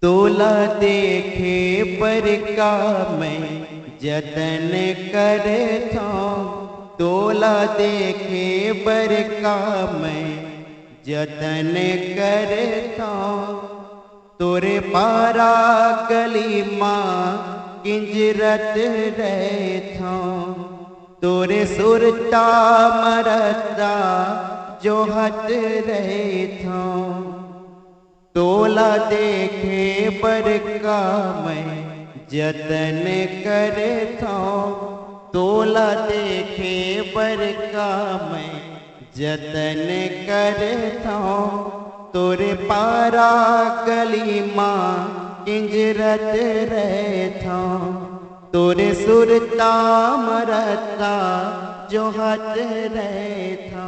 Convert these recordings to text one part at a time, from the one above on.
तोला देखे पर का मैं जतन करे था। तोला देखे पर का मैं जतन करे था। तोरे पारा गली माँ किंजरत रहे था। तोरे सुरता मरता जो हट रहे था। तोला देखे पर का मैं जतन करे था। तोला देखे पर का मैं जतन करे था। तोरे पारा गली माँ किंजरत रहे था। तोरे सुरता मरता जो हट रहे था।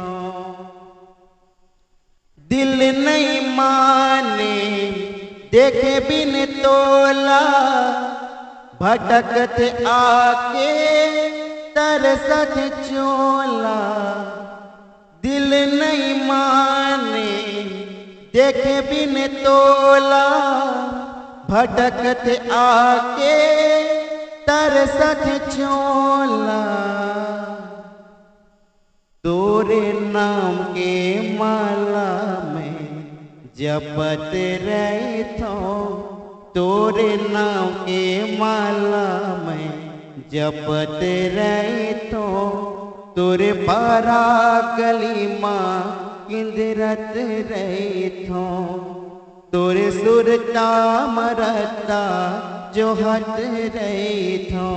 दिल नहीं माने देखे बिन तोला, भटकत आके तरसत चोला। दिल नहीं माने देखे बिन तोला, भटकत आके तरसत चोला। तोरे नाम के माला में जपत रही थो। तोरे नाम के माला में जपत रही थो। तोरे पारा गली माँ किंजरत रही थो। तोरे सुरता मरता जो हट रही थो।